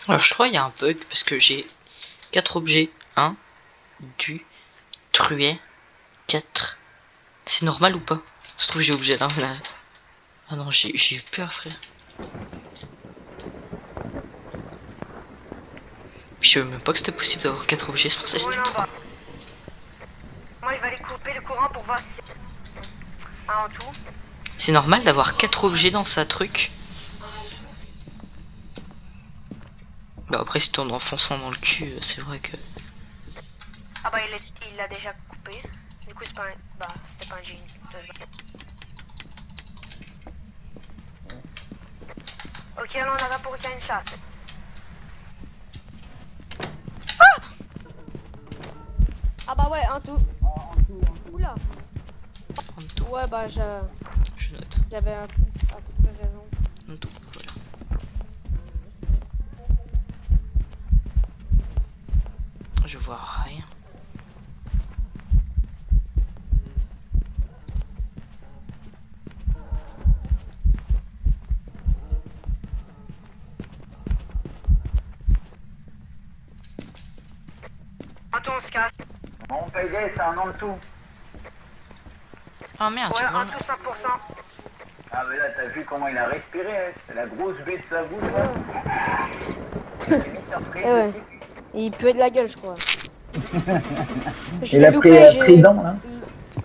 Alors je crois qu'il y a un bug parce que j'ai 4 objets. 1, 2, 3, 4. C'est normal ou pas? Ça se trouve j'ai obligé là. Ah non, j'ai eu peur, frère. Je savais même pas que c'était possible d'avoir 4 objets, c'est pour ça que c'était 3. Moi je vais aller couper le courant pour voir si... en tout. C'est normal d'avoir 4 objets dans sa truc. Bah après si t'en enfonçant dans le cul, c'est vrai que... Ah bah il l'a déjà coupé. Du coup c'est pas un... Bah c'était pas un génie. Ok, alors on a pour qu'il y a une chasse. Ah bah ouais, un tout. Oula. En tout, Ouais bah je note. j'avais à peu près raison. En tout, voilà. Je vois rien. Attends, on se casse. Bon, Payday, c'est un en tout. Ah merde, Ouais, c'est un bon. tout 100%. Ah, mais là, t'as vu comment il a respiré, hein. C'est la grosse baie de sa bouche, là. Il a mis surprise ouais. aussi. Il puait de la gueule, je crois. Il a pris Trident, là.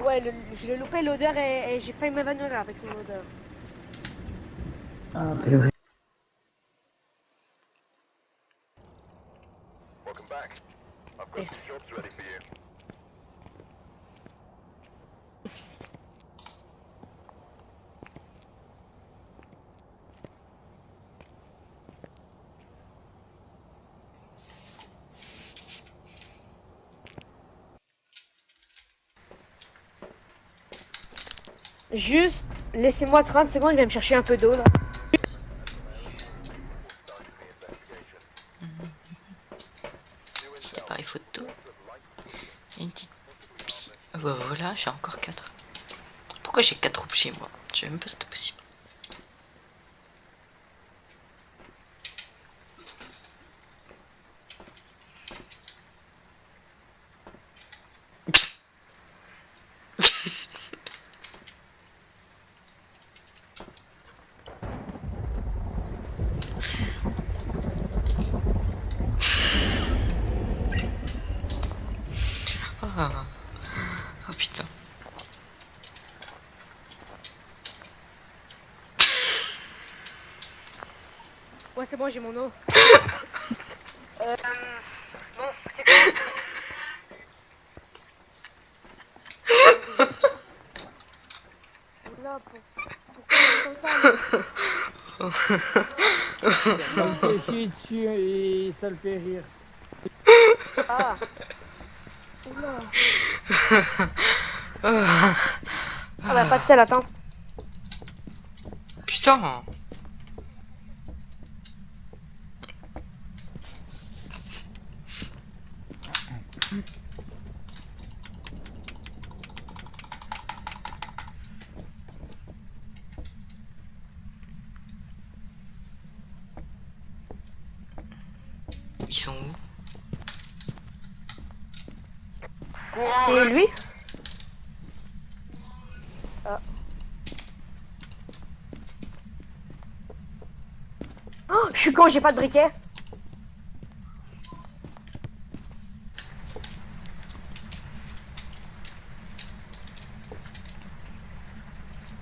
Ouais, je l'ai loupé l'odeur et j'ai failli m'évanouir avec son odeur. Ah, c'est vrai. Juste, laissez-moi 30 secondes, je vais me chercher un peu d'eau là. Petit appareil photo. Et une petite... Ah bah voilà, j'ai encore 4. Pourquoi j'ai 4 objets moi? Je savais même pas si c'était possible. Ah. Oh putain. Ouais, c'est bon, j'ai mon eau. Bon, c'est quoi? Oula, pourquoi Ça me fait chier dessus et ça le fait rire. Ah. Oula. Ah Ah bah pas de sel, attends. putain. Ils sont où? Et lui? Ah. Oh, je suis con, j'ai pas de briquet.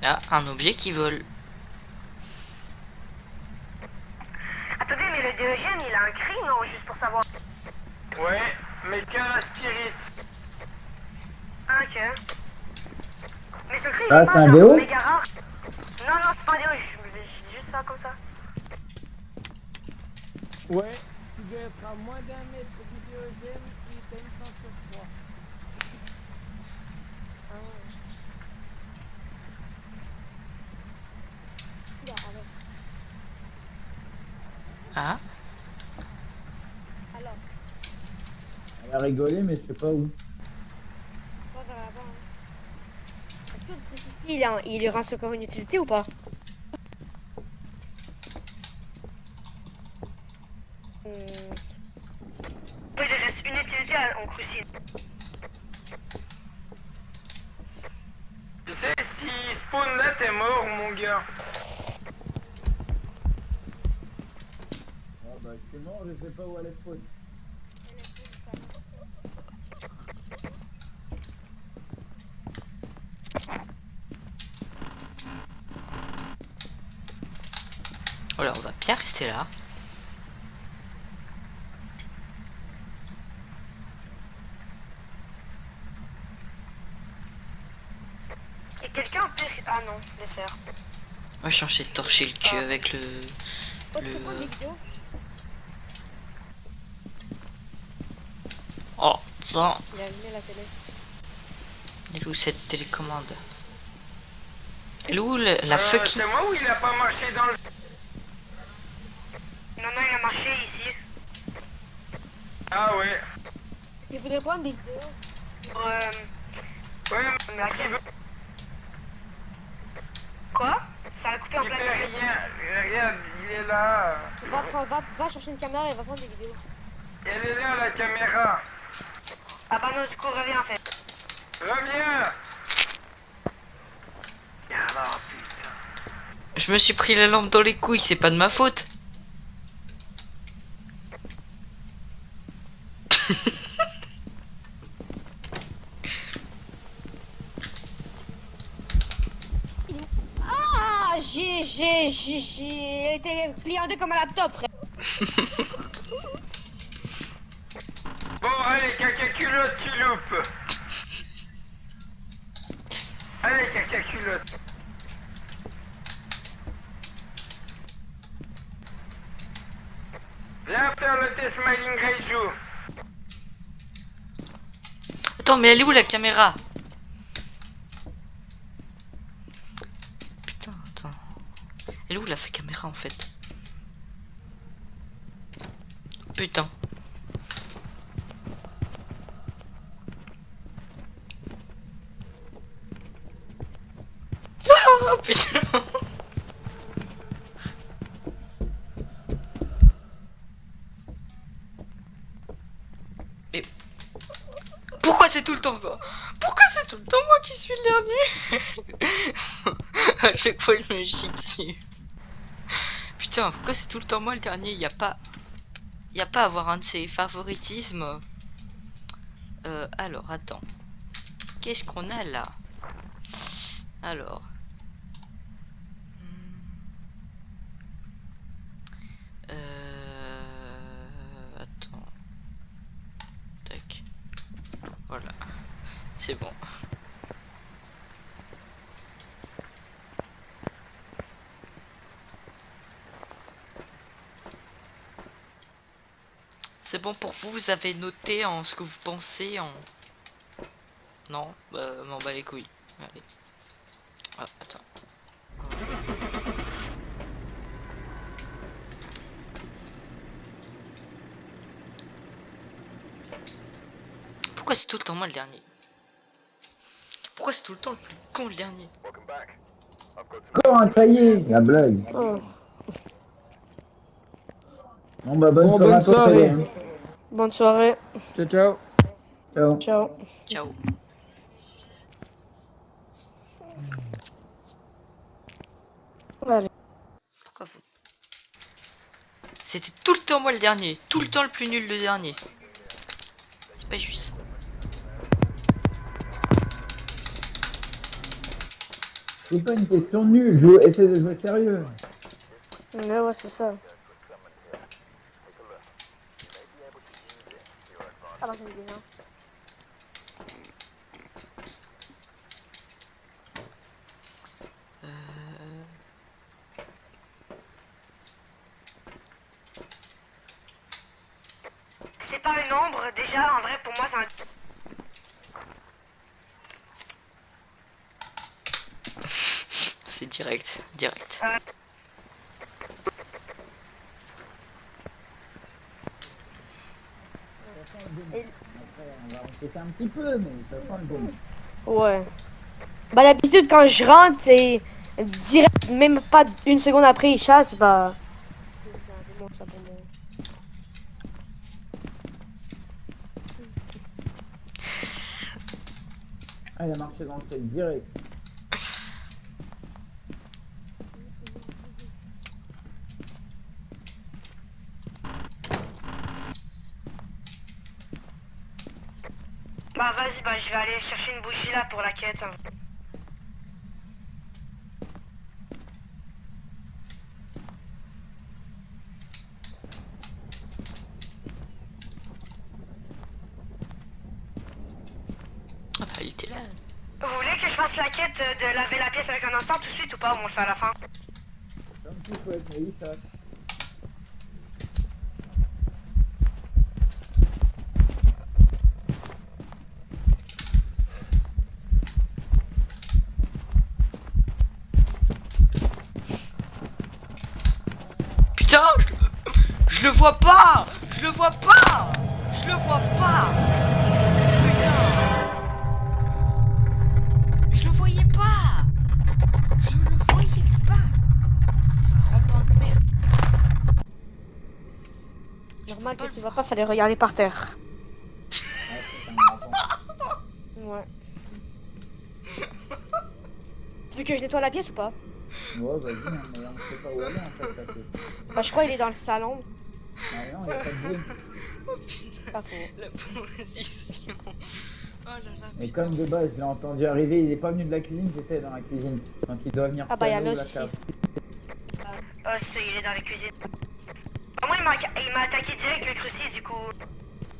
Ah, un objet qui vole. Attendez, mais le Diogène, il a un cri, non? Juste pour savoir. Ouais, mais qu'un Styris. Ah, ok. Mais ce cri, il Ah, est c'est pas un genre déo? méga rare. Non, non, c'est pas un déo, je dis juste ça comme ça. Ouais, tu dois être à moins d'un mètre du Diogène et t'as une chance sur 3. Ah, Alors, Elle a rigolé, mais je sais pas où. pas vers l'avant. Hein. Est-ce que le crucifix, il lui reste encore une utilité ou pas? Il reste une utilité en crucine. Tu sais, si spawn là, t'es mort, mon gars. Ah bah c'est mort, je sais pas où elle est spawn. Voilà, on va bien rester là. Et quelqu'un peut... Ah non, laisse faire. Moi, je suis censé torcher le cul avec le... Oh, tu peux prendre des vidéos? Oh, tiens. Il a allumé la télé. Elle est où cette télécommande? Elle est où la fucking... C'est moi ou il a pas marché dans le... Non, non, il a marché ici. Ah ouais. Il faudrait prendre des vidéos. Pour, Ouais, mais à quel... Quoi? Ça a coupé en il plein fait milieu. rien. Regarde, il est là. Va chercher une caméra et va prendre des vidéos. Elle est là, la caméra. Ah bah non, du coup, reviens en fait. Reviens. Ah, putain. Je me suis pris la lampe dans les couilles, c'est pas de ma faute. Ah, j'ai été plié en deux comme un laptop, frère. Bon, allez, caca culotte, tu loupes. Allez, caca culotte. Viens faire le test Smiling Reiju. Attends, mais elle est où la caméra? Putain, attends. Elle est où la caméra en fait? Putain. Ah, putain. Mais pourquoi c'est tout le temps quoi? Pourquoi c'est tout le temps moi qui suis le dernier? À chaque fois il me chie dessus. Putain, pourquoi c'est tout le temps moi le dernier? Y a pas à avoir un de ces favoritismes. Alors attends. Qu'est-ce qu'on a là? Alors. Attends. Tac. Voilà. C'est bon. C'est bon pour vous, vous avez noté en ce que vous pensez en... Non, bah m'en bats les couilles. Allez. Ah, attends. Pourquoi c'est tout le temps moi le dernier? Pourquoi c'est tout le temps le plus con le dernier? Encore un taillé, la blague. Oh. Bon bah Bon, bonne bonne soirée. soirée. Bonne soirée. Ciao, ciao. Ciao. Ciao. Ciao. Allez. Pourquoi vous... C'était tout le temps moi le dernier. Tout le temps le plus nul le dernier. C'est pas juste. C'est pas une question nulle, joue, essaie de jouer sérieux. Mais ouais, c'est ça. Ah bah j'aime bien. C'est pas une ombre, déjà, en vrai, pour moi, c'est un... C'est direct, direct. On va enquêter un petit peu, mais ça sent le bon. Ouais. Bah d'habitude, quand je rentre, c'est direct, même pas une seconde après, il chasse, bah... C'est un démon, ça, pour moi. Ah, il a marché dans le ciel direct. Bah vas-y, bah je vais aller chercher une bougie là pour la quête. Ah bah il était là. Vous voulez que je fasse la quête de laver la pièce avec un instant tout de suite ou pas? Ou on le fait à la fin? Comme tu souhaites, mais oui, ça. Putain, je le vois pas. Je le vois pas. Je le vois pas. Putain. Je le voyais pas. Je le voyais pas. C'est un rampant de merde. Normal peux pas que tu le vois voir. pas, fallait regarder par terre. Ouais, c'est un enfant. Ouais. Tu veux que je nettoie la pièce ou pas? Ouais, vas-y, hein, mais on sait pas où aller en fait. Parce que... Bah je crois qu'il est dans le salon. Ah non, il y a pas de bruit. Pas faux. La position. Oh là là. Et putain. comme de base, je l'ai entendu arriver, il est pas venu de la cuisine, j'étais dans la cuisine. Donc il doit venir Ah bah, il y a piano ou l'os la ici. cave. Oh, il est dans la cuisine. Moi, il m'a attaqué direct le cruci, du coup.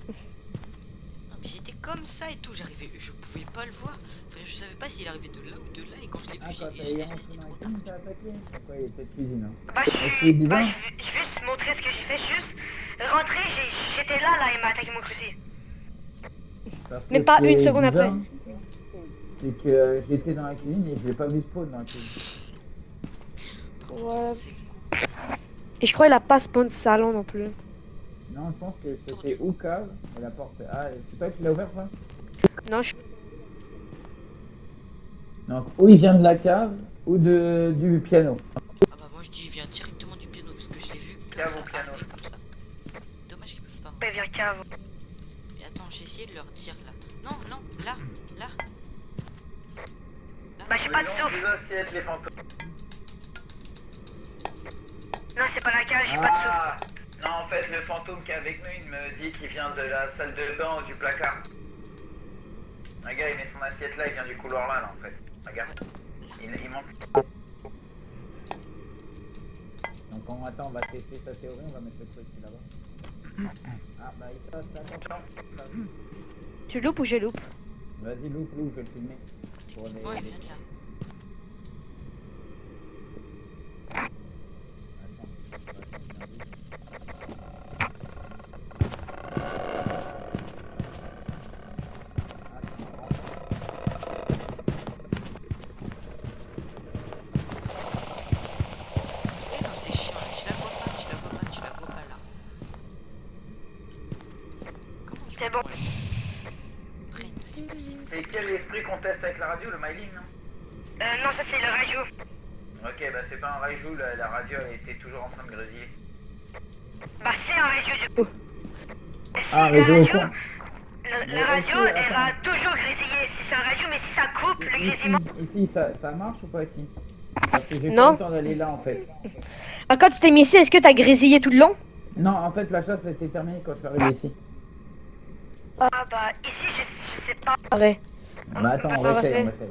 Non, mais j'étais comme ça et tout, j'arrivais, je pouvais pas le voir. Enfin, je savais pas s'il arrivait de là ou de là et quand je l'ai Ah, vu, quand j'ai t'as c'était trop tard. cuisine, t'as attaqué. Pourquoi il était de cuisine hein. Bah, Et c'est bizarre. je vais juste montrer ce que j'ai fait. Juste rentrer, j'étais là, il m'a attaqué mon cruci. Parce que Même pas c'est une seconde bizarre, après. C'est que j'étais dans la cuisine et je l'ai pas vu spawn dans la cuisine. Par contre, Ouais. c'est cool. Et je crois qu'il a pas spawn salon non plus. Non, je pense que c'était ou cave et la porte. Ah, c'est toi qui l'as ouvert, ça? Non, je... Donc, ou il vient de la cave ou du piano. Ah bah moi je dis il vient directement du piano parce que je l'ai vu comme Cave ça, au piano. arriver comme ça. Dommage qu'ils peuvent pas Il vient cave. Mais attends, j'ai essayé de leur dire là. Non, non, là, là. Là. Bah, j'ai pas de souffle. assiettes, les fantômes. Non, c'est pas la cave, j'ai pas de souffle. Ah, non, en fait, le fantôme qui est avec nous, il me dit qu'il vient de la salle de bain ou du placard. Regarde, il met son assiette là, il vient du couloir là, en fait. Regarde, il manque. Donc, on va tester sa théorie, on va mettre le truc là-bas. Ah, bah, il passe, attention. Tu loupes ou je loupe? Vas-y, loupe, je vais le filmer. Pour les... Ouais, il vient de là. Eh non, c'est chiant, là. Tu la vois pas, tu la vois pas, tu la vois pas là. Comment il C'est fait bon. pour Après, c'est facile. C'est quel esprit qu'on teste avec la radio, le mailing, non? Non, ça c'est le rajout. Ok, bah c'est pas un rajout, la radio elle était toujours en train de grésiller. Bah, c'est un rajout du coup. Ah, Le rajout au fond. le radio, elle va toujours grésiller. Si c'est un rajout, mais si ça coupe le grésillement. Ici, ça marche ou pas ici? Parce que j'ai pas Non. le temps d'aller là en fait. Ah, quand tu t'es mis ici, est-ce que t'as grésillé tout le long? Non, en fait la chasse a été terminée quand je suis arrivé ici. Ah, bah, ici, je sais pas. Vrai. Bah attends, on va va essayer, faire. on va essayer.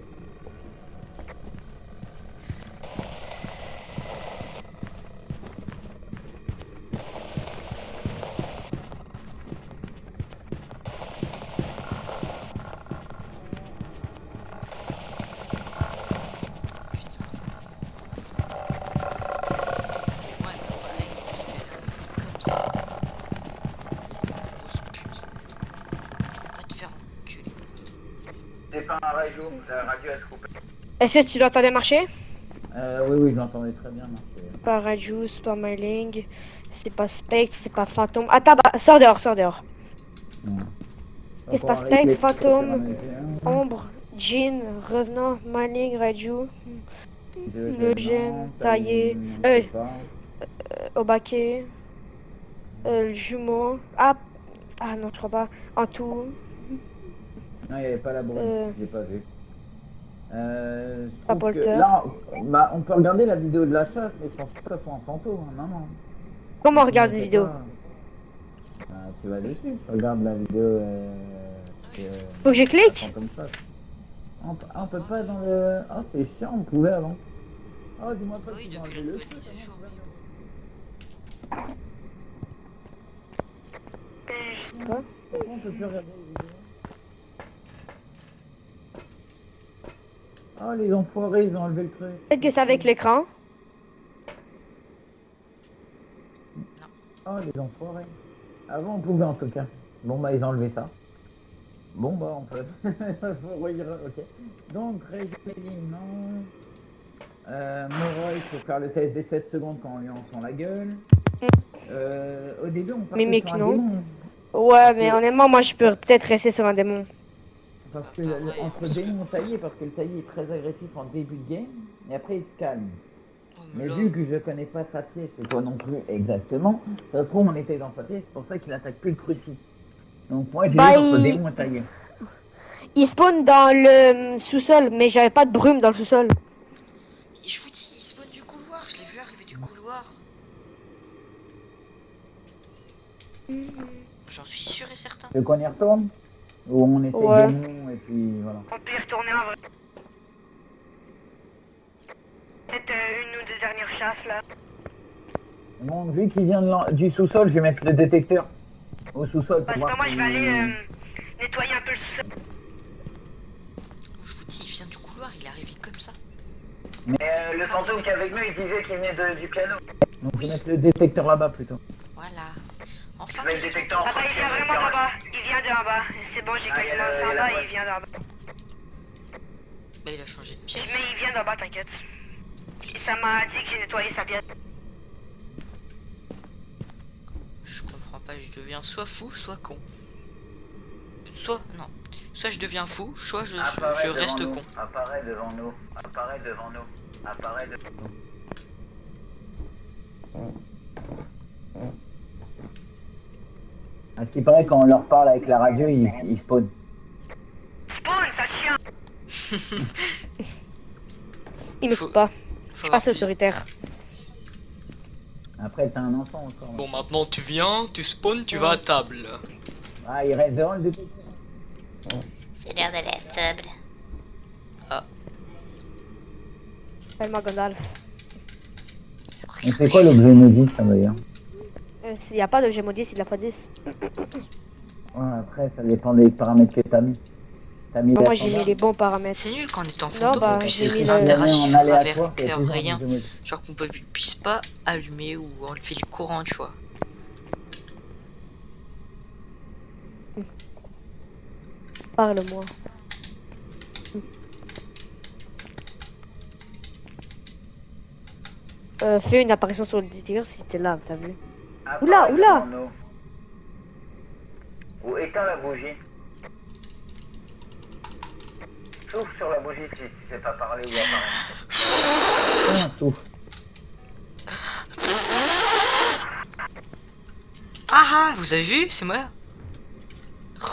Putain. Ouais, mais pareil, parce qu'elle est comme ça. C'est une grosse pute. Va te faire enculer. C'est pas un rajout, la radio elle se coupe. Est-ce que tu l'entendais marcher? Oui, je l'entendais très bien marcher. Pas rajout, c'est pas mailing, c'est pas spectre, c'est pas fantôme. Attends, bah, sors dehors, sors dehors. Qu'est-ce que c'est pas spectre, fantôme, ombre, jean, revenant, mailing, radio, le gène, taillé, au baquet, le jumeau. Ah, non, je crois pas. En tout. Non, il n'y avait pas la bruit, Euh. je l'ai pas vu. Pas trouve pour le que temps. là, bah, on peut regarder la vidéo de la chasse, mais je pense pas que ça soit un fantôme, hein, non, non. Comment on Ne regarde les t'inquiète vidéos? pas. Tu vas dessus, tu regardes la vidéo. Faut que je clique? Comme ça. On peut pas dans le. Ah, c'est chiant, on pouvait avant. Oh, dis-moi pas Oui, qu'ils ont depuis enlevé la le nouvelle mise à jour. Je sais pas. On peut plus regarder les vidéos. Oh, les enfoirés, ils ont enlevé le truc. Peut-être que c'est avec l'écran. Oh, les enfoirés. Avant, on pouvait en tout cas. Bon, bah, ils ont enlevé ça. Bon, bah, on peut. Faut relire, ok. Donc, résumé, non. Moroy, il faut faire le test des 7 secondes quand on lui en sent la gueule. Au début, on partait Mimique, sur un non. démon. Ouais, mais que- honnêtement, moi, je peux peut-être rester sur un démon. Parce que Pareil, entre parce que- démon taillé, parce que le taillé est très agressif en début de game, et après il se calme. Oh, Mais là, vu que je connais pas sa pièce, et toi non plus exactement, ça se trouve on était dans sa pièce, c'est pour ça qu'il attaque plus le crucifix. Donc moi j'ai Bah, vu entre il- démon taillé. Il spawn dans le sous-sol, mais j'avais pas de brume dans le sous-sol. je vous dis, il spawn du couloir, je l'ai vu arriver du couloir. J'en suis sûr et certain. Tu veux qu'on y retourne? Ou on essaye Ouais. démon et puis voilà. On peut y retourner en vrai. Peut-être une ou deux dernières chasses là. Bon, vu qu'il vient du sous-sol, je vais mettre le détecteur au sous-sol pour Parce voir que moi, je vais si- aller nettoyer un peu le sous-sol. Je vous dis, il vient du couloir, il est arrivé comme ça. Mais le fantôme qui est avec nous, il disait qu'il venait du piano. Donc je vais mettre le détecteur là-bas plutôt. Voilà. Enfin, Mais le détecteur en Attends, il vient vraiment d'en bas. Il vient d'en bas. C'est bon, j'ai Ah, il y a quasiment le- ça il y en a bas la et il vient d'en bas. bah, il a changé de Mais pièce. il vient d'en bas, t'inquiète. Ça m'a dit que j'ai nettoyé sa pièce. Je comprends pas, je deviens soit fou, soit con. Soit, non. Soit je deviens fou, soit je reste con. Apparaît devant nous. Apparaît devant nous. Apparaît devant nous. À ce qui paraît, quand on leur parle avec la radio, ils spawnent. Spawn, ça chien. Il me Faut- fout pas. Faut Je avoir passe plus- autoritaire. Après, t'as un enfant encore. Bon, maintenant tu viens, tu spawns, tu vas à table. Ah, il reste devant le détecteur. C'est l'heure de la table. Appelle-moi Gandalf. Mais c'est quoi l'objet maudit, ça d'ailleurs? S'il n'y a pas d'objet maudit, c'est de la x10. Ouais, après, ça dépend des paramètres que t'as mis. T'as mis Moi, la j'ai standard. mis les bons paramètres. C'est nul quand on est en Non, fantôme, bah, on puisse j'ai mis le- interagir en aléatoire, avec c'est toujours un rien. objet maudit. Genre qu'on puisse pas allumer ou enlever le courant, tu vois. Parle-moi. Fais une apparition sur le détecteur si t'es là, t'as vu? Oula, Apparaît oula. devant nous. Ou éteins la bougie. Souffle sur la bougie si tu sais pas parler ou apparaître. Ah, tout. Ah, vous avez vu? C'est moi. Oh,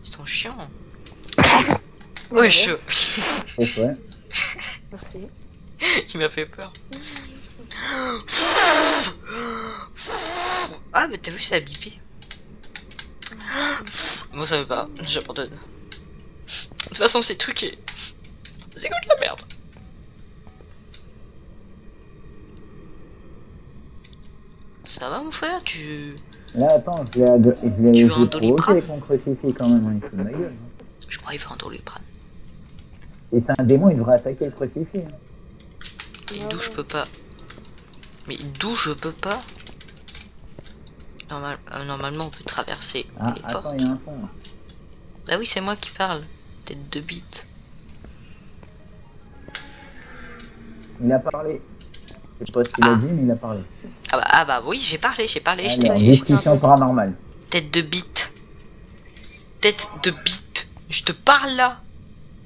ils sont chiants. Wesh. Ouais. Merci. Il m'a fait peur. Ah, mais t'as vu, ça a bippé. Moi, ça veut pas. J'abandonne. De toute façon, c'est truqué. C'est quoi de la merde? Ça va, mon frère? Tu. Là, attends, je l'ai Tu veux un provoqué Doliprane avec mon crucifix quand même, hein, il se fout de ma gueule. Je crois qu'il veut un Doliprane. Et c'est un démon, il devrait attaquer le crucifix. Hein. Mais d'où je peux pas? Mais d'où je peux pas? Normalement, on peut traverser Ah, les attends, portes. il y a un fond. Là. Bah oui, c'est moi qui parle. Tête de bite. Il a parlé. Je sais pas ce qu'il a dit, mais il a parlé. Ah bah oui, j'ai parlé, je t'ai Alors, dit. discussion paranormale. Tête de bite. Tête de bite. Je te parle là.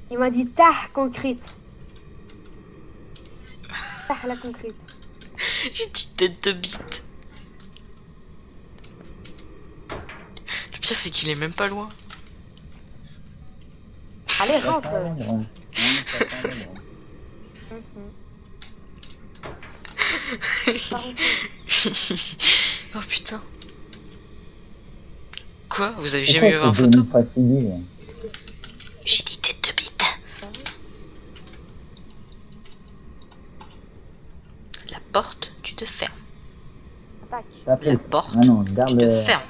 Il m'a dit tah concrète. Tah la concrète. J'ai dit tête de bite. Le pire, c'est qu'il est même pas loin. Allez, Ça rentre. sent l'ombre, hein. Hein, ça sent l'ombre. Oh putain. Quoi? Vous avez jamais vu ma photo? J'ai dit tête de bite. La porte, tu te fermes. Attaque. La porte, Ah non, tu garde. te fermes.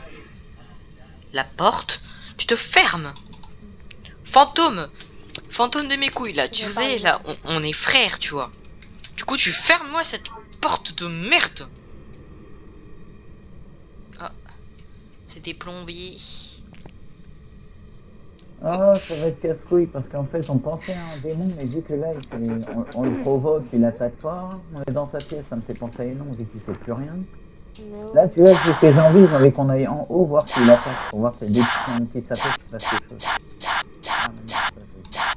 La porte, tu te fermes. Fantôme. Fantôme de mes couilles là, tu sais, là, on est frères, tu vois. Du coup, tu fermes moi cette porte de merde. Ah, c'est des plombiers. Oh, ça va être casse-couille parce qu'en fait on pensait à un démon, mais vu que là on le provoque, il attaque pas, on est dans sa pièce, ça me fait penser à Enon vu qu'il fait plus rien. Là tu vois, c'est ce que j'ai envie, j'ai envie qu'on aille en haut voir s'il attaque, pour voir si dès qu'il s'appelle, qu'il passe quelque chose. Ah, mais non, c'est pas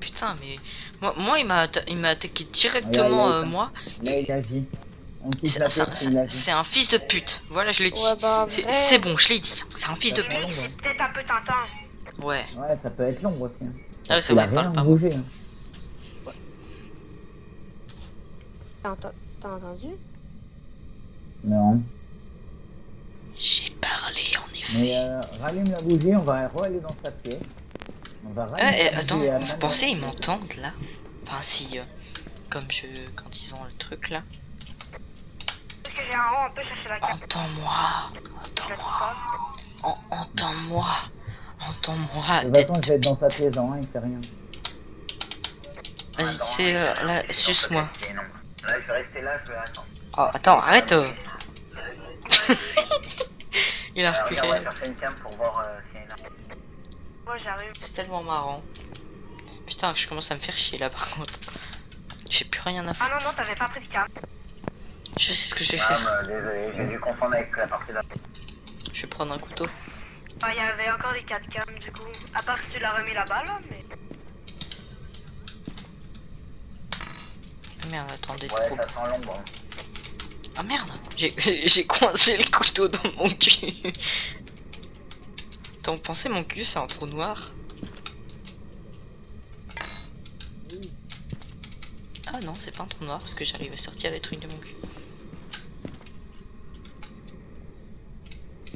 Putain, mais moi il m'a attaqué directement Regarde, moi. là il agit. On quitte la pièce, il agit. C'est un fils de pute. Voilà, je l'ai dit. Ouais, bah, C'est bon, je l'ai dit. C'est un fils de pute. Peut-être un peu tentant. Ouais. Ouais, ça peut être long aussi. Hein. Ah ouais, ça Il va a être rien pas bougé. Hein. T'as entendu? Non. J'ai parlé en effet. Mais rallume la bougie, on va aller dans sa pièce. On va rallumer la Attends, bougie et vous pensez ils m'entendent là? Enfin si, comme quand ils ont le truc là. Parce que j'ai un rond, on peut chercher la carte. Entends-moi, entends-moi, entends-moi, entends-moi. De toute façon, je vais être dans sa pièce dans 1, il fait rien. Vas-y, c'est là, suce-moi. Là, je vais rester là, je vais attendre. Oh, attends, arrête. Il a Regarde, on va reculé. chercher une cam pour voir s'il y a une arme. Moi j'arrive. C'est tellement marrant. Putain, je commence à me faire chier là par contre. J'ai plus rien à Ah faire. non, non, t'avais pas pris de carte. Je sais ce que je vais Ah, faire. bah, désolé, j'ai dû confondre avec la partie là. Je vais prendre un couteau. Ah, il y avait encore les 4 cams du coup. À part si tu l'as remis là-bas là, mais. Ah, merde, attendez Ouais, trop. ça sent l'ombre. Ah merde, j'ai coincé le couteau dans mon cul. T'en pensais mon cul c'est un trou noir? Ah non, c'est pas un trou noir parce que j'arrive à sortir les trucs de mon cul.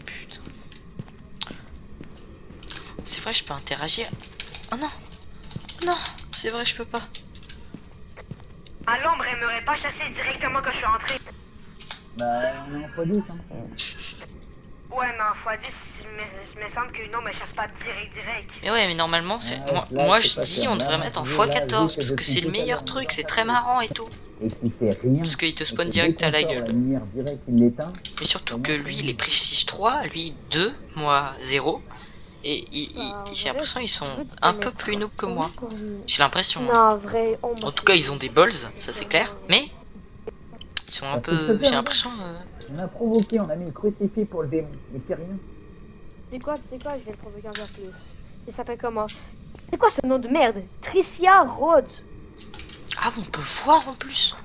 Putain. C'est vrai, je peux interagir. Oh non. Non, c'est vrai, je peux pas. Ah, l'ombre, elle m'aurait pas chassé directement quand je suis rentré. Bah, on est en x10, hein. Ouais, mais en x10, il me semble que non, mais chasse pas direct. Mais ouais, mais normalement, c'est Ouais, là, moi c'est je pas dis sûr. on Là, devrait moi, mettre en je dis, là, x14 vu que parce que depuis c'est le tout à meilleur l'heure, truc, on est c'est dans très sa marrant et tout. Et qu'il fait rien. Parce qu'il te spawn Et que direct dès à la qu'on sort, gueule. La lumière direct, il l'éteint. Mais surtout que lui il est prestige 3, lui 2, moi 0. Et j'ai l'impression qu'ils sont un peu plus noobs que moi. J'ai l'impression. Hein. Non, vrai, ombre. En tout cas, ils ont des balls, ça c'est clair. Mais ils sont un peu. J'ai l'impression. On a provoqué, on a mis le crucifix pour le démon. Il fait rien. Tu sais quoi, je vais le provoquer encore plus. Il s'appelle comment? C'est quoi ce nom de merde? Tricia Rhodes. Ah, on peut voir en plus.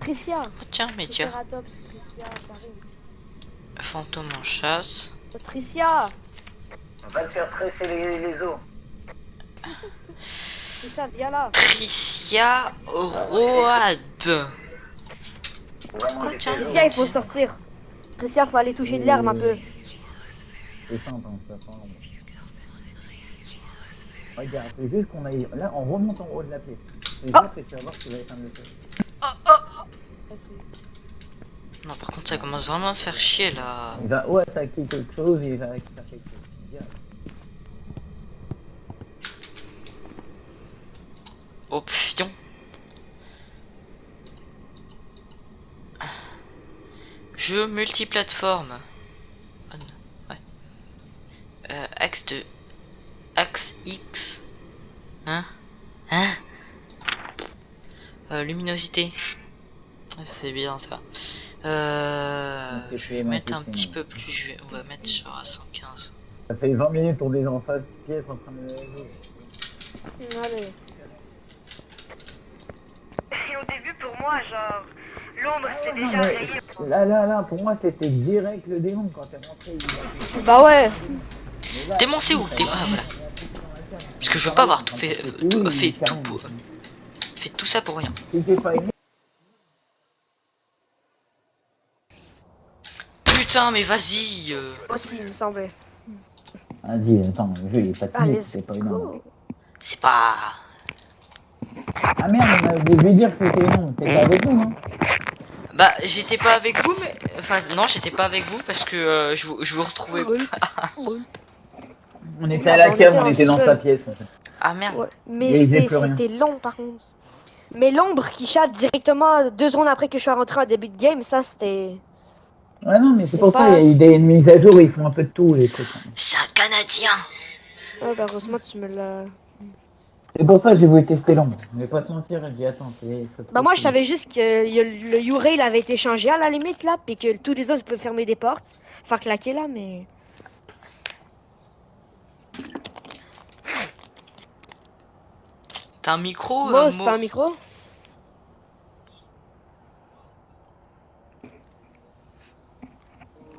Tricia. Oh, tiens, média. Triceratops, Tricia, Paris. Fantôme en chasse. Tricia. On va te faire tresser les os. Tricia, viens là. Tricia Road. Vraiment, Oh, tiens. Tricia, il faut sortir. Tricia, faut aller toucher de l'herbe un peu. C'est simple, hein, ça sent l'ombre. Regarde, c'est juste qu'on aille. Là, on remonte en haut de la pièce. C'est ça que tu vas voir que tu vas éteindre le feu. Non, par contre, ça commence vraiment à faire chier là. Il va ou attaquer quelque chose, il va attaquer quelque chose. Direct. Oh, pion. Jeu multiplateforme. Ouais. Axe X. Hein? Luminosité. C'est bien ça. Je vais mettre un petit peu plus. On va mettre genre à 115. Ça fait 20 minutes qu'on est en face pièce en train de jouer. Allez. Et au début, pour moi, genre, L'ombre, c'est déjà mais réglé. là, pour moi, c'était direct le démon quand t'es rentré. Bah ouais. Démon, c'est où? Ah, voilà. Parce que je veux pas avoir tout fait, fait tout ça pour rien. C'était pas aimé. Putain, mais vas-y. Aussi, il me semblait. Vas-y, attends, le jeu il est pas Ah, fini, let's c'est pas une ombre. go. C'est pas. Ah merde, on avait dû dire que c'était une ombre. T'étais avec nous, non? Bah, j'étais pas avec vous, mais. Enfin, non, j'étais pas avec vous parce que je vous retrouvais. On était à la On cave, était on en était dans seul. sa pièce. En fait. Ah merde. Ouais. Il Mais faisait plus rien. c'était long par contre. Mais l'ombre qui chatte directement 2 secondes après que je sois rentré en début de game, ça c'était. Ouais, non, mais c'est C'est pour ça, pas- il y a eu des mises à jour, ils font un peu de tout, les trucs. C'est un Canadien. Ah, bah, heureusement tu me l'as. C'est pour ça que j'ai voulu tester l'ombre. Mais pas te mentir, j'ai dit attends, c'est. Bah moi je savais juste que le U-Rail avait été changé à la limite là, puis que tous les autres peuvent fermer des portes. Faire claquer là, mais. T'as un micro, Moi c'est un micro.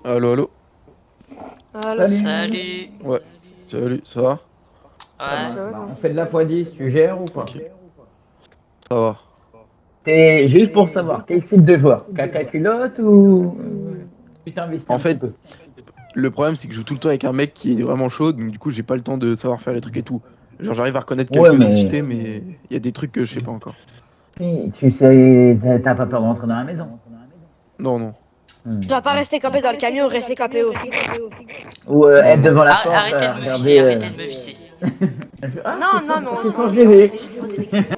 Allô, allô. Voilà. Salut. Ouais. Salut, ça va? Ouais. Ça va, Bah, non. on fait de la x10, tu gères ou pas? Ok. Ça va. C'est juste pour savoir, quel type de joueur? Caca culotte ou. Tu t'investis En un fait, petit peu. Le problème, c'est que je joue tout le temps avec un mec qui est vraiment chaud, donc du coup, j'ai pas le temps de savoir faire les trucs et tout. Genre, j'arrive à reconnaître Ouais, quelques mais- entités, mais il y a des trucs que je sais pas encore. Si, tu sais, t'as pas peur de rentrer dans la maison. Non, non. Tu vas pas rester campé dans le camion, rester campé au frigo. Ou être devant la porte. Arrêtez de me regarder, viser, arrêtez de me viser. Ah, Non, c'est non, ça, non, c'est non, quand non, je les ai. fais juste poser des questions.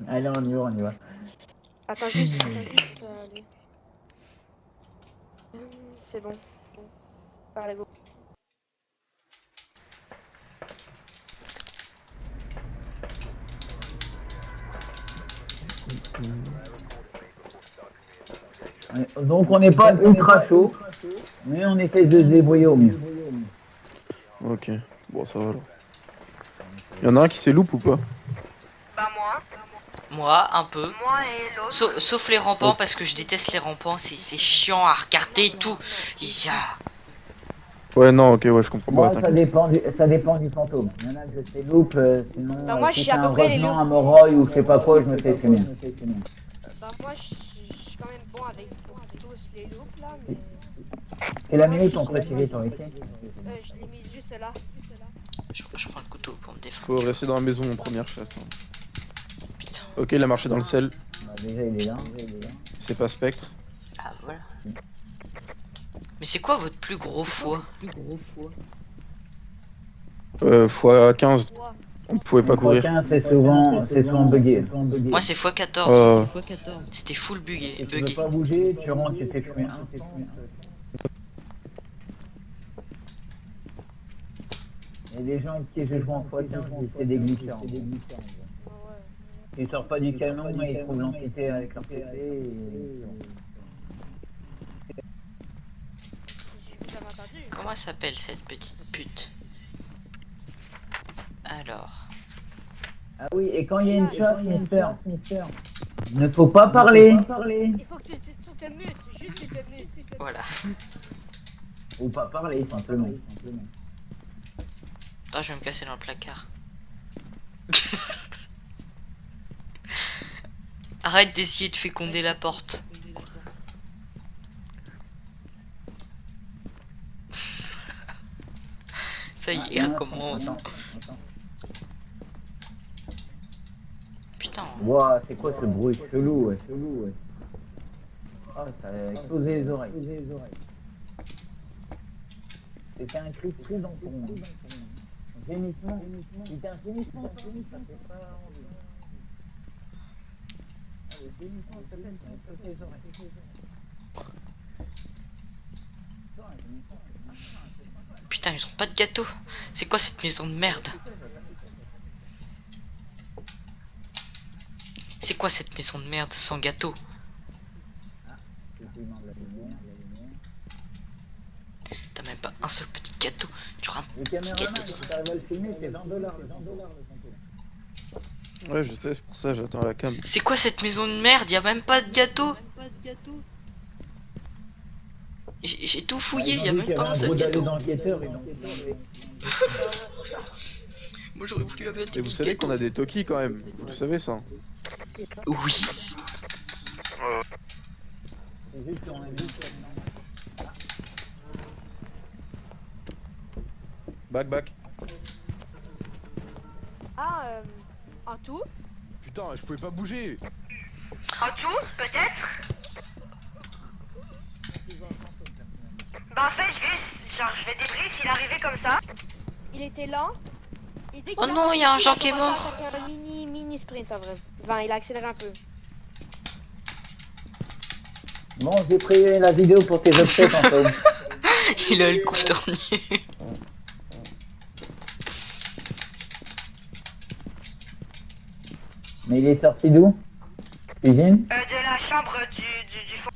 Allez, on y va, on y va. Attends juste. Allez. C'est bon. Allez, go. Donc on n'est pas ultra chaud, mais on essaie de se débrouiller au mieux. Ok. Bon, ça va alors. Y en a un qui s'est loupe ou pas? Bah moi. Moi, un peu. Moi et l'autre. Sauf les rampants, parce que je déteste les rampants, c'est chiant à regarder et tout. Ouais, non, ok, ouais, je comprends Moi, pas. ça dépend du fantôme. Il y en a que je fais loupe, sinon Bah, moi, si je suis à c'est peu un près les revenant, loupes. un moroy ou je sais pas quoi, je me fais fumer. Bah moi je suis quand même bon avec tous les loops là, mais. Quelle minute on précisé ton ici? Je l'ai mis juste là. Je prends le couteau pour me défendre. Faut rester dans la maison en première chasse. Hein. Putain. Ok, il a marché dans le sel. Bah, déjà il est là. C'est pas Spectre. Ah voilà. Mais c'est quoi votre plus gros foie? Fois 15, Ouah. on pouvait pas courir. 15, c'est souvent bugué. Moi c'est x14. Euh, C'était full Si tu veux bugué. pas bouger, tu rentres, tu fais fumer. Et les gens qui je joue en x15, c'est des glitchers. Ils sortent pas du canon, mais ils trouvent l'entité avec leur PC. Vous avez entendu? Comment s'appelle cette petite pute? Alors. Ah oui, et quand il y a une chasse, Mister, il ne faut pas parler. Il faut que tu te mutes, juste tu te mutes. Voilà. Ou pas parler, simplement. Attends, je vais me casser dans le placard. Arrête d'essayer de féconder la porte. Ça y est, il recommence. Putain. Ouah, c'est quoi ce bruit chelou, ouais. Oh, ça a explosé les oreilles. C'était un cri très dans ton gémissement. C'était un gémissement, ça fait pas envie. Ah, le gémissement, s'il te plaît, ça explose les oreilles. Putain, ils ont pas de gâteau. C'est quoi cette maison de merde? C'est quoi cette maison de merde sans gâteau? T'as même pas un seul petit gâteau. Tu auras un Le petit caméraman, gâteau. si t'arrives à le filmer, c'est $20 le fantôme. Ouais, je sais, c'est pour ça, j'attends la cam. C'est quoi cette maison de merde? Y a même pas de gâteau. J'ai tout fouillé, Ils ont y a dit même qu'il y pas avait un un seul gros dalle gâteau. d'enquêteurs, ils l'ont enlevé. Moi j'aurais voulu avoir Et des vous petits savez qu'on gâteaux. a des Toki quand même, vous le savez ça. Oui. C'est juste qu'on a mis une scène normale. Back. Ah, en tout? Putain, je pouvais pas bouger. En tout, peut-être. Bah en fait, je vais débrief, il est arrivé comme ça. Il était lent. Et dès qu'il Oh non, y a un il Jean qui est commencé à mort. attaquer un mini sprint en vrai. Enfin, il a accéléré un peu. Bon, j'ai pris la vidéo pour tes upsets en fait. Il a le coup tornier. Mais il est sorti d'où? Cuisine? De la chambre du fond.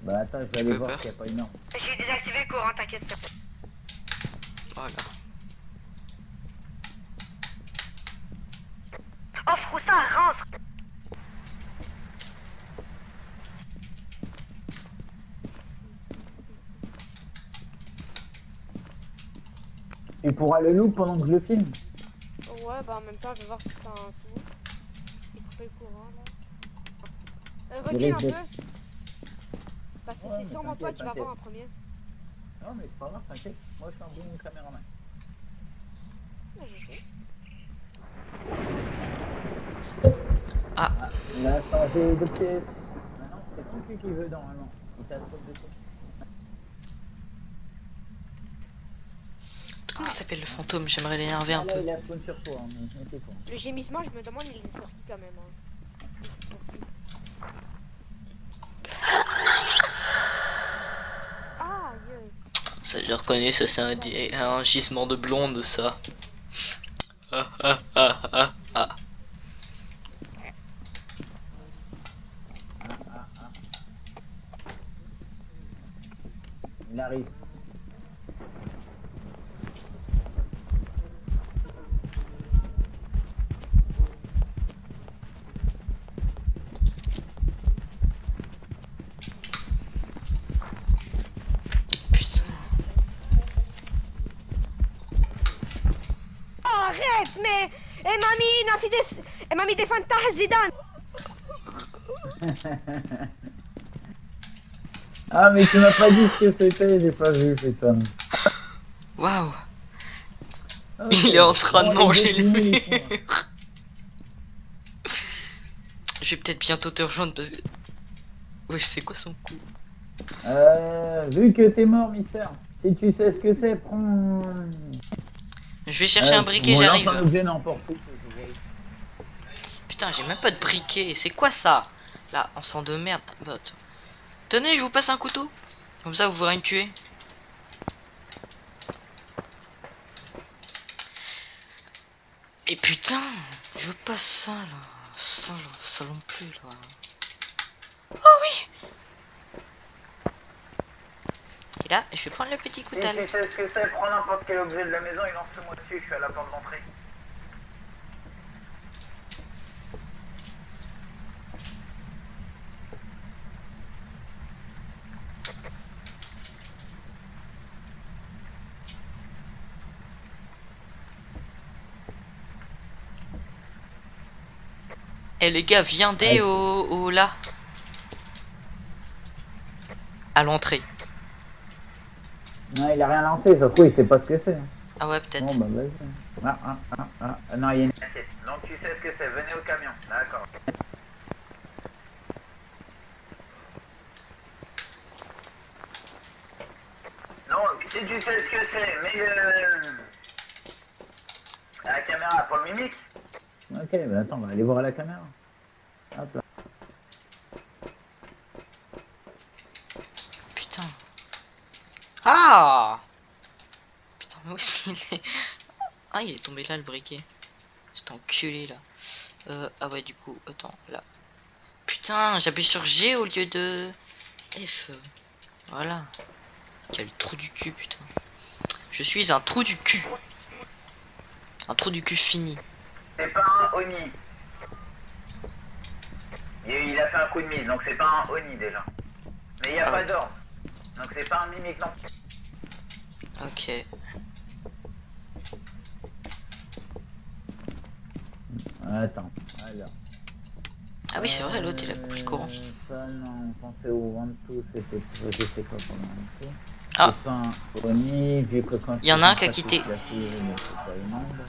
Bah attends, je vais Je aller peux voir pas. s'il n'y a pas une heure. J'ai désactivé le courant, t'inquiète pas. Voilà. Oh, Froussa, rentre. Tu pourras le loup pendant que je le filme? Ouais, bah en même temps, je vais voir si c'est en tout. J'ai coupé le courant là. Recule un Direct, peu. Parce que Ouais, c'est mais sûrement toi t'inquiète, qui vas t'inquiète. voir en premier. Non mais c'est pas grave, t'inquiète. Moi je suis un bon caméraman. Ouais, je sais. Ah, Il a changé de pièce. Maintenant, c'est tout qui veut normalement. Il t'a trop de pièces. comment il s'appelle le fantôme? J'aimerais l'énerver un Ah là, peu. il a spawn sur toi, hein, mais méfiez-toi. Le gémissement, je me demande, il est sorti quand même. Hein. Ah, aïe. Ça, je reconnais, ça c'est un gisement de blonde, ça. Ah, ah, ah, ah, ah. Il arrive. Putain. Oh, arrête, mais elle m'a mis des fantasmes Zidane. Ah mais tu m'as pas dit ce que c'était, j'ai pas vu putain. Waouh. Ok. Il est en train de Bon, les manger deux le finis, mur. ils sont là. Je vais peut-être bientôt te rejoindre parce que... Ouais, c'est quoi son coup? Vu que t'es mort, Mister, si tu sais ce que c'est, prends... Je vais chercher un briquet, bon, j'arrive. lance un objet n'importe où. que je vois. Putain, j'ai même pas de briquet. C'est quoi ça? Là, on sent de merde. Bah, attends. Tenez, je vous passe un couteau. Comme ça, vous pourrez me tuer. Et putain, je veux pas ça là. Ça non plus là. Oh oui. Et là, je vais prendre le petit Si coutal. tu sais ce que c'est, prends n'importe quel objet de la maison et lance-le-moi dessus, je suis à la porte d'entrée. Eh les gars, viendez au là. À l'entrée. Non, il a rien lancé, ça se trouve, il sait pas ce que c'est. Hein. Ah ouais, peut-être. Bon, bah vas-y. Non, il y a une... Donc tu sais ce que c'est, venez au camion, d'accord. Non, si tu sais ce que c'est, mets la caméra, pas le mimique. Ok, bah attends, on va aller voir à la caméra. Hop là. Putain. Ah. Putain, mais où est-ce qu'il est? Ah, il est tombé là le briquet. Cet enculé là. Ah ouais, du coup, attends, là. Putain, j'appuie sur G au lieu de F. Voilà. Quel trou du cul, putain. Je suis un trou du cul. Un trou du cul fini. c'est pas un Oni. Il a fait un coup de mise, donc c'est pas un Oni déjà. Mais il n'y a pas d'ordre. Donc c'est pas un mimique non. Ok. Attends, alors. Ah oui, c'est vrai, l'autre il a coupé courant. Ça, non, on pensait au One-Two, c'était je sais quoi pour le One-Two. Ah. C'est pas un Oni, vu que quand Il y en a un qui a quitté. La fille, mais c'est pas une ombre.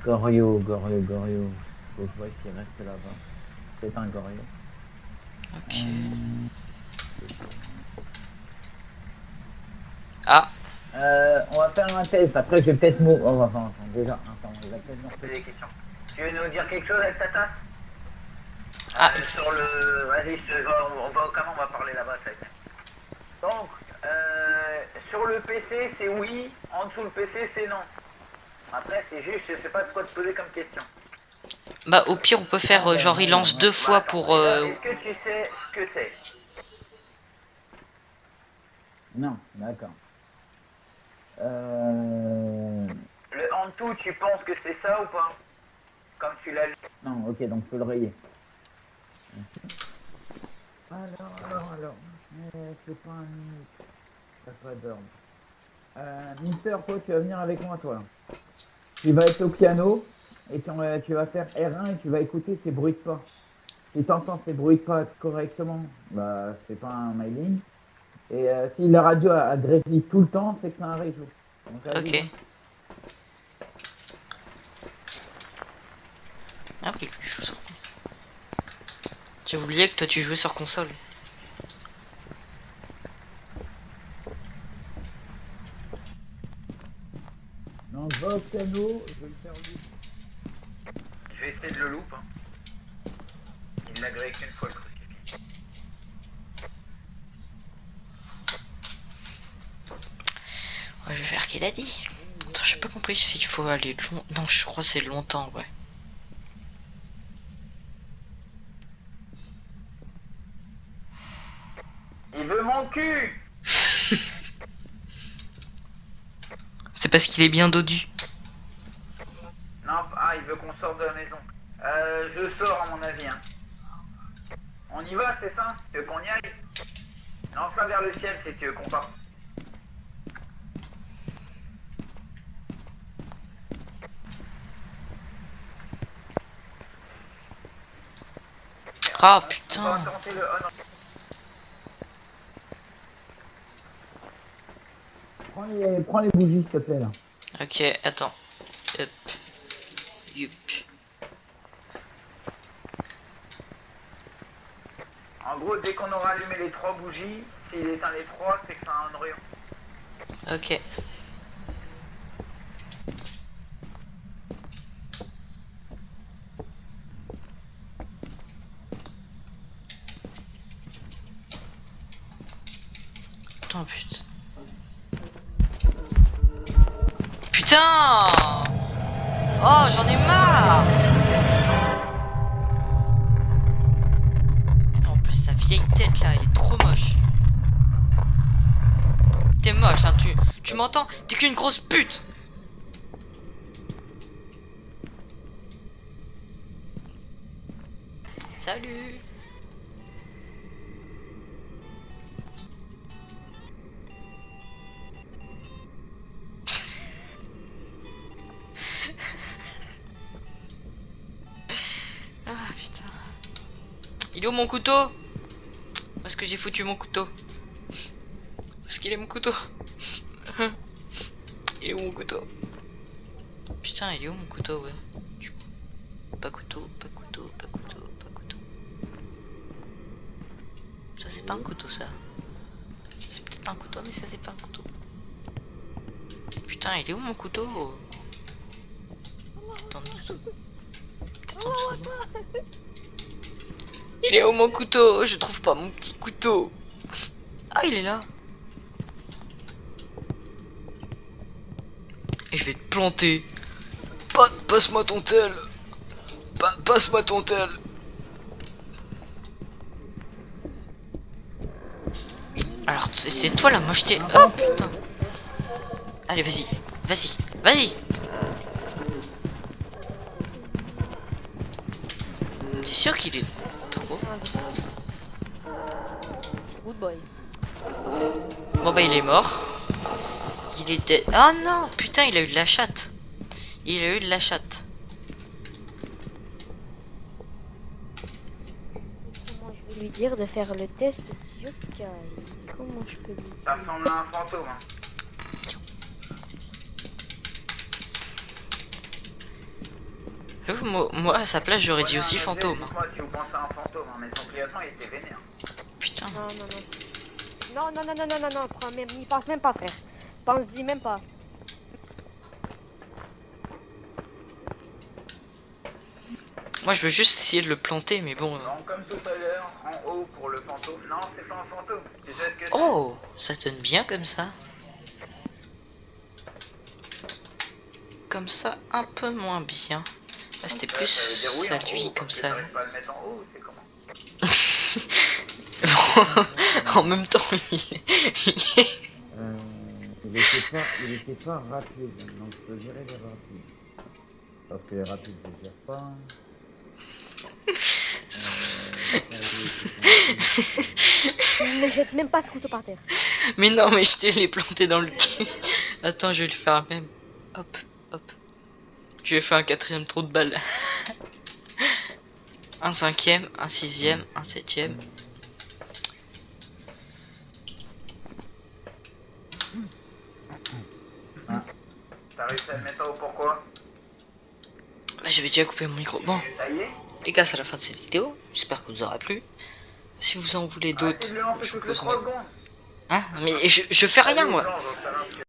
Gorio. Faut que je vois qu'il reste là-bas. C'est un Gorio. Ok. Ah. On va faire un test, après je vais peut-être mourir. Oh, enfin, déjà, attends, on va peut-être nous C'est des questions. Tu veux nous dire quelque chose avec ta tasse? Ah. Sur le... Vas-y, on va au canon, on va parler là-bas, ça va être. Donc, sur le PC, c'est oui. En dessous le PC, c'est non. Après, c'est juste, je sais pas de quoi te poser comme question. Bah au pire on peut faire genre il lance 2 fois pour... Est-ce que tu sais ce que c'est? Non, d'accord. Le en dessous, tu penses que c'est ça ou pas? Comme tu l'as lu. Non, ok, donc je peux le rayer. Alors. C'est pas un minute. Ça pas d'ordre. Mister, toi, tu vas venir avec moi, toi. Tu vas être au piano et tu vas faire R1 et tu vas écouter ces bruits de pas. Si tu entends ces bruits de pas correctement, bah c'est pas un mailing. Et si la radio a grésille tout le temps, c'est que c'est un réseau. Donc, ok. Ah oui, je joue sur... J'ai oublié que toi tu jouais sur console. Non, va au piano, je vais le faire lui. Je vais essayer de le louper. Hein. Il l'a gré qu'une fois le truc. Ouais, je vais faire qu'il a dit. Attends, j'ai pas compris s'il faut aller long. Non, je crois que c'est longtemps, ouais. Il veut mon cul. C'est parce qu'il est bien dodu. Non, il veut qu'on sorte de la maison. Je sors à mon avis. Hein. On y va, c'est ça? Tu veux qu'on y aille? Lance ça vers le ciel si tu veux qu'on parte. Ah On putain. va tenter le on. Prends les bougies, s'il te plaît, là. Ok, attends. Hop. Yup. En gros, dès qu'on aura allumé les 3 bougies, s'il éteint les 3, c'est que c'est un rayon. Ok. Attends, putain. Putain! Oh, j'en ai marre! En plus, sa vieille tête là, elle est trop moche. T'es moche, hein, tu m'entends? T'es qu'une grosse pute! Salut! Ah putain. Il est où mon couteau? Où est-ce que j'ai foutu mon couteau? Où est-ce qu'il est mon couteau? Il est où mon couteau? Putain, il est où mon couteau, ouais? Du coup. Pas couteau. Ça c'est pas un couteau ça. C'est peut-être un couteau mais ça c'est pas un couteau. Putain, il est où mon couteau? Peut-être en dessous. Peut-être en dessous de moi. Il est où mon couteau? Je trouve pas mon petit couteau. Ah, il est là. Et je vais te planter. Passe-moi ton tel. Passe-moi ton tel. Alors, c'est toi la mocheté. Oh putain. Allez, vas-y. sûr qu'il est trop. Good boy. Bon bah il est mort. Il est dead. Oh non, putain, il a eu de la chatte. Il a eu de la chatte. Comment je vais lui dire de faire le test de yokai? Comment je peux lui dire? Ça ressemble à un fantôme. Hein. J'avoue, moi à sa place j'aurais dit aussi fantôme. Dites-moi si vous pensez à un fantôme, hein, mais son client il était vénère. Putain. Non, non, non. Non, non, non, non, non, non, non, prends même, n'y pense même pas, frère. Pense-y même pas. Moi je veux juste essayer de le planter, mais bon. Non, comme tout à l'heure, en haut pour le fantôme. Non, c'est pas un fantôme. C'est juste que Oh, ça donne bien comme ça. Comme ça, un peu moins bien. Bah, c'était plus ça veut dire oui, ça en lui haut, comme parce que ça. t'arrives pas à le mettre en haut, c'est comment? En même temps, il est... Il était pas rapide, donc je peux gérer les rapides. Parce que les rapides, je gère pas. Ne jette même pas ce couteau par terre. Mais non, mais je te l'ai planté dans le cul. Attends, je vais lui faire le même. Hop, hop. Je lui ai fait un quatrième trou de balle. Un cinquième, un sixième, un septième. T'as réussi à le mettre en haut, pourquoi? Bah, j'avais déjà coupé mon micro. Bon, Ça y est? les gars, c'est la fin de cette vidéo. J'espère que vous aura plu. Si vous en voulez d'autres, Arrêtez de le lancer je vous toutes les pose 3 secondes. Hein? Mais je fais rien, Allez, moi. non, j'en sais rien, parce que